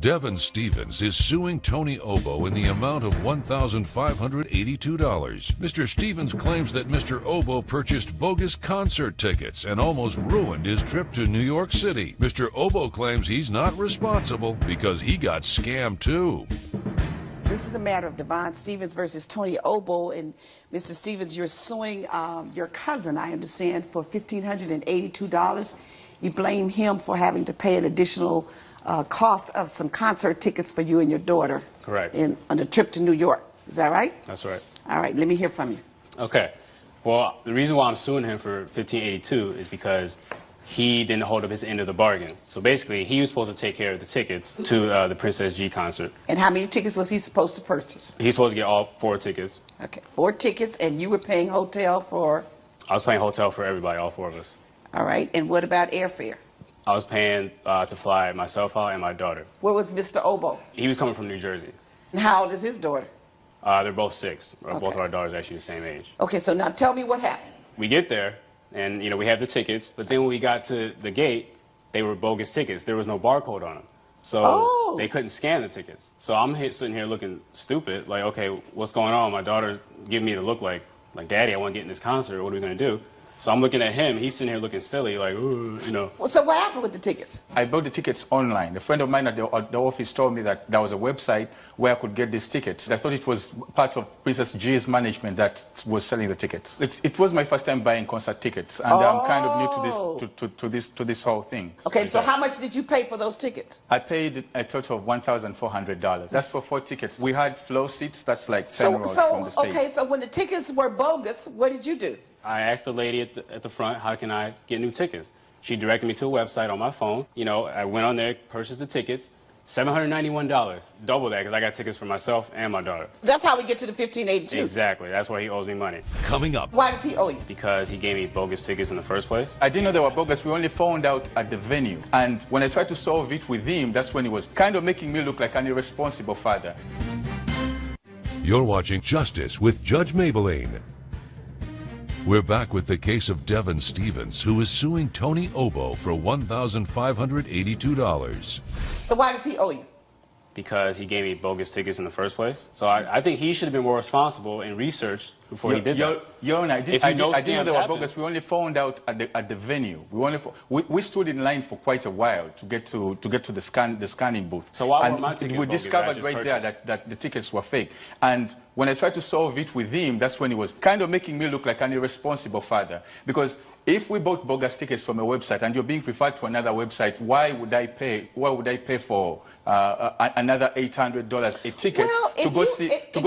Devin Stevens is suing Tony Obo in the amount of $1,582. Mr. Stevens claims that Mr. Obo purchased bogus concert tickets and almost ruined his trip to New York City. Mr. Obo claims he's not responsible because he got scammed too. This is the matter of Devin Stevens versus Tony Obo. And Mr. Stevens, you're suing your cousin, I understand, for $1,582. You blame him for having to pay an additional cost of some concert tickets for you and your daughter. Correct. On a trip to New York. Is that right? That's right. All right, let me hear from you. Okay. Well, the reason why I'm suing him for $1,582 is because he didn't hold up his end of the bargain. So basically, he was supposed to take care of the tickets to the Princess G concert. And how many tickets was he supposed to purchase? He's supposed to get all 4 tickets. Okay, 4 tickets, and you were paying hotel for? I was paying hotel for everybody, all 4 of us. All right, and what about airfare? I was paying to fly myself out and my daughter. Where was Mr. Obo? He was coming from New Jersey. And how old is his daughter? They're both 6. Okay. Both of our daughters are actually the same age. Okay, so now tell me what happened. We get there, and we have the tickets, but then when we got to the gate, they were bogus tickets. There was no barcode on them. So they couldn't scan the tickets. So I'm sitting here looking stupid, like, okay, what's going on? My daughter giving me the look like, Daddy, I want to get in this concert. What are we going to do? So I'm looking at him. He's sitting here looking silly, like, ooh, Well, so what happened with the tickets? I bought the tickets online. A friend of mine at the office told me that there was a website where I could get these tickets. I thought it was part of Princess G's management that was selling the tickets. It was my first time buying concert tickets, and I'm kind of new to this whole thing. Okay, so how much did you pay for those tickets? I paid a total of $1,400. That's for 4 tickets. We had flow seats. That's like 10 rows from the stage. Okay, so when the tickets were bogus, what did you do? I asked the lady at the front, how can I get new tickets? She directed me to a website on my phone. I went on there, purchased the tickets, $791. Double that because I got tickets for myself and my daughter. That's how we get to the $1,582. Exactly. That's why he owes me money. Coming up. Why does he owe you? Because he gave me bogus tickets in the first place. I didn't know they were bogus. We only found out at the venue. And when I tried to solve it with him, that's when he was kind of making me look like an irresponsible father. You're watching Justice with Judge Mablean. We're back with the case of Devin Stevens, who is suing Tony Obo for $1,582. So why does he owe you? Because he gave me bogus tickets in the first place. So I think he should have been more responsible and researched before he did that. I didn't know they were bogus. We only found out at the venue. We stood in line for quite a while to get to the scanning booth. So why were my tickets bogus? We discovered right there that the tickets were fake. And when I tried to solve it with him, that's when he was kind of making me look like an irresponsible father. Because if we bought bogus tickets from a website and you're being referred to another website, why would I pay for another $800 a ticket to go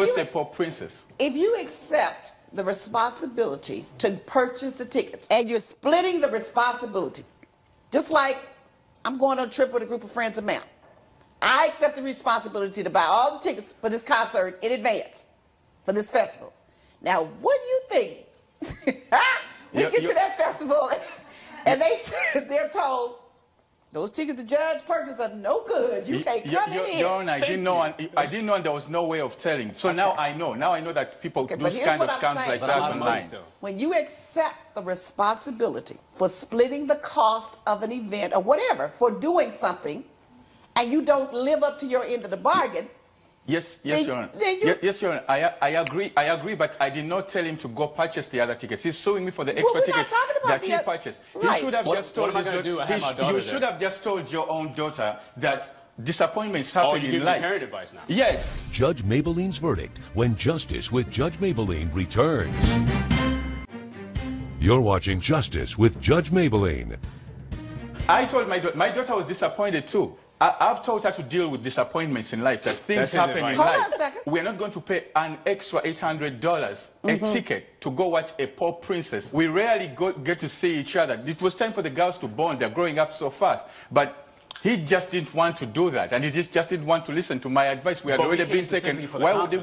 see Pop Princess? If you accept the responsibility to purchase the tickets and you're splitting the responsibility, just like I'm going on a trip with a group of friends of mine, I accept the responsibility to buy all the tickets for this concert in advance for this festival. Now, what do you think? We get to that festival, and they're told, those tickets the judge purchased are no good. You can't come in. I didn't know, and there was no way of telling. So now I know. Now I know that people do kind of scams like that online. When you accept the responsibility for splitting the cost of an event or whatever, for doing something, and you don't live up to your end of the bargain, Yes, Your Honor. Yes, Your Honor. I agree, but I did not tell him to go purchase the other tickets. He's suing me for the extra tickets that he purchased. Right. He should have just told his daughter. You should have just told your own daughter that disappointments happen in life. Parent advice now. Yes. Judge Mablean's verdict when Justice with Judge Mablean returns. You're watching Justice with Judge Mablean. I told my daughter was disappointed too. I've taught her to deal with disappointments in life, that things happen in life. Hold on a second. We're not going to pay an extra $800 a ticket to go watch a Pop Princess. We rarely get to see each other. It was time for the girls to bond. They're growing up so fast. But he just didn't want to do that, and he just didn't want to listen to my advice. We had already been taken. Why would we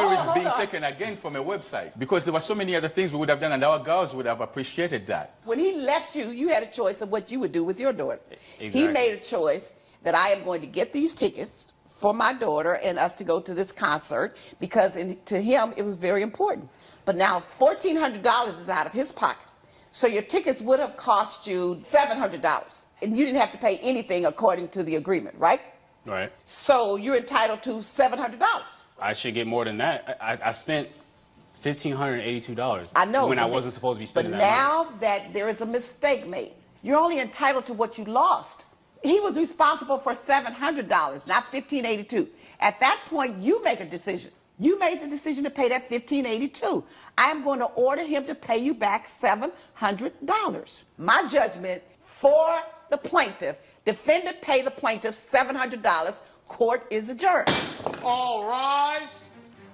risk being taken again from a website? Because there were so many other things we would have done, and our girls would have appreciated that. When he left you, you had a choice of what you would do with your daughter. Exactly. He made a choice that I am going to get these tickets for my daughter and us to go to this concert because to him it was very important. But now $1,400 is out of his pocket. So your tickets would have cost you $700. And you didn't have to pay anything according to the agreement, right? Right. So you're entitled to $700. I should get more than that. I spent $1,582. I know. When I wasn't supposed to be spending but that money. now that there is a mistake made, you're only entitled to what you lost. He was responsible for $700, not $1,582. At that point, you make a decision. You made the decision to pay that $1,582. I am going to order him to pay you back $700. My judgment for the plaintiff, defendant pay the plaintiff $700. Court is adjourned. All rise.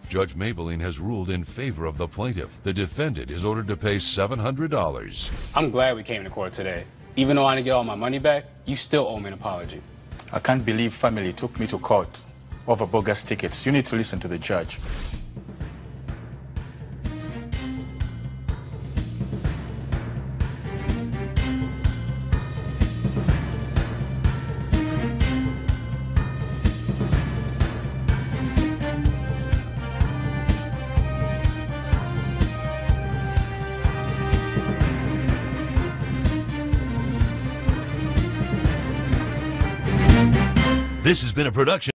Judge Mablean has ruled in favor of the plaintiff. The defendant is ordered to pay $700. I'm glad we came to court today. Even though I didn't get all my money back, you still owe me an apology. I can't believe family took me to court over bogus tickets. You need to listen to the judge. This has been a production